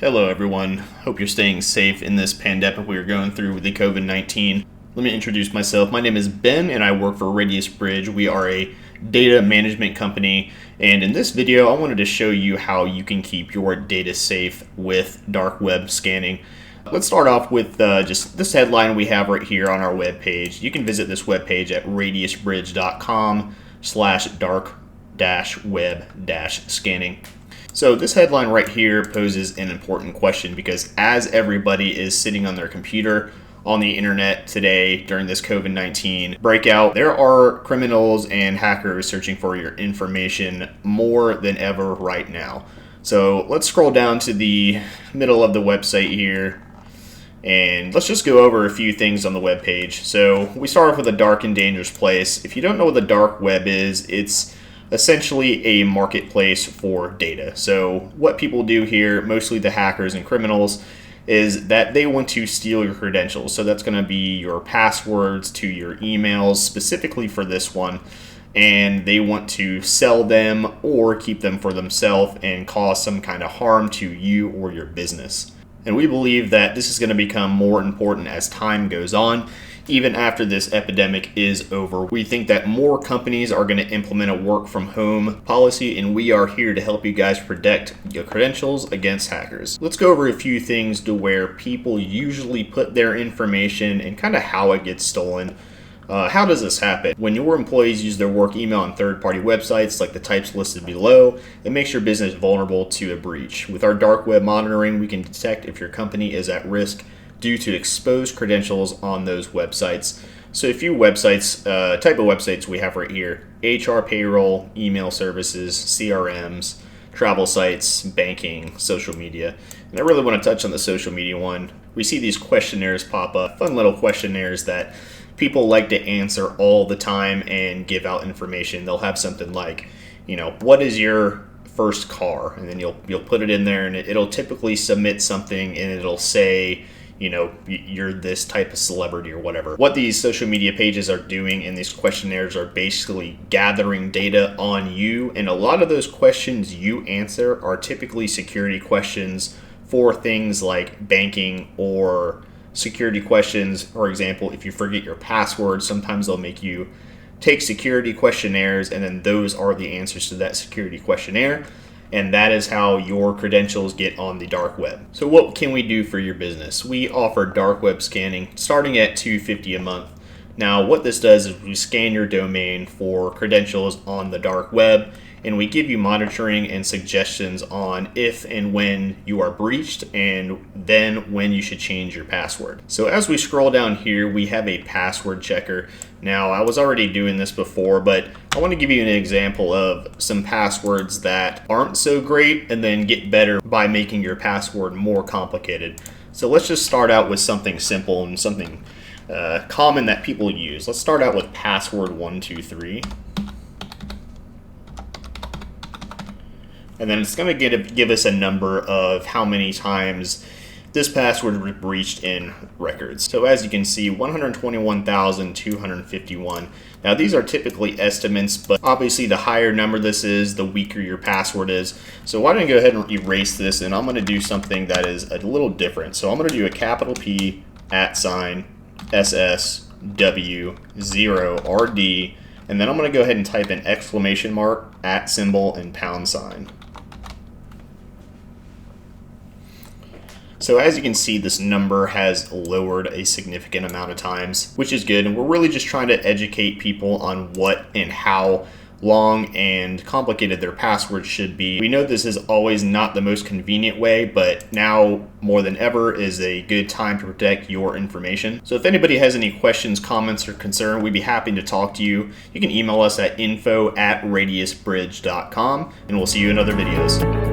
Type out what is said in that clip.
Hello everyone, hope you're staying safe in this pandemic we are going through with the COVID-19. Let me introduce myself. My name is Ben and I work for Radius Bridge. We are a data management company, and in this video I wanted to show you how you can keep your data safe with dark web scanning. Let's start off with just this headline we have right here on our web page. You can visit this web page at radiusbridge.com/dark-web-scanning. So this headline right here poses an important question because as everybody is sitting on their computer on the internet today during this COVID-19 breakout, there are criminals and hackers searching for your information more than ever right now. So let's scroll down to the middle of the website here and let's just go over a few things on the web page. So we start off with a dark and dangerous place. If you don't know what the dark web is, it's essentially a marketplace for data. So what people do here, mostly the hackers and criminals, is that they want to steal your credentials. So that's going to be your passwords to your emails, specifically for this one, and they want to sell them or keep them for themselves and cause some kind of harm to you or your business. And we believe that this is going to become more important as time goes on. Even after this epidemic is over, we think that more companies are going to implement a work from home policy, and we are here to help you guys protect your credentials against hackers. Let's go over a few things to where people usually put their information and kind of how it gets stolen. How does this happen? When your employees use their work email on third-party websites like the types listed below, it makes your business vulnerable to a breach. With our dark web monitoring, we can detect if your company is at risk due to exposed credentials on those websites. So a few websites, type of websites we have right here: HR, payroll, email services, CRMs, travel sites, banking, social media. And I really want to touch on the social media one. We see these questionnaires pop up, fun little questionnaires that people like to answer all the time and give out information. They'll have something like, what is your first car? And then you'll put it in there and it'll typically submit something and it'll say, you're this type of celebrity or whatever. What these social media pages are doing in these questionnaires are basically gathering data on you, and a lot of those questions you answer are typically security questions for things like banking or security questions. For example, if you forget your password, sometimes they'll make you take security questionnaires, and then those are the answers to that security questionnaire. And that is how your credentials get on the dark web. So what can we do for your business? We offer dark web scanning starting at $250 a month. Now what this does is we scan your domain for credentials on the dark web, and we give you monitoring and suggestions on if and when you are breached, and then when you should change your password. So as we scroll down here, we have a password checker. Now I was already doing this before, but I want to give you an example of some passwords that aren't so great and then get better by making your password more complicated. So let's just start out with something simple and something common that people use. Let's start out with password 123. And then it's going to give us a number of how many times this password was breached in records. So as you can see, 121,251. Now these are typically estimates, but obviously the higher number this is, the weaker your password is. So why don't I go ahead and erase this, and I'm going to do something that is a little different. So I'm going to do a capital P @SSW0RD, and then I'm going to go ahead and type an exclamation mark, @ and £. So as you can see, this number has lowered a significant amount of times, which is good. And we're really just trying to educate people on what and how long and complicated their passwords should be. We know this is always not the most convenient way, but now more than ever is a good time to protect your information. So if anybody has any questions, comments, or concern, we'd be happy to talk to you. You can email us at info@radiusbridge.com, and we'll see you in other videos.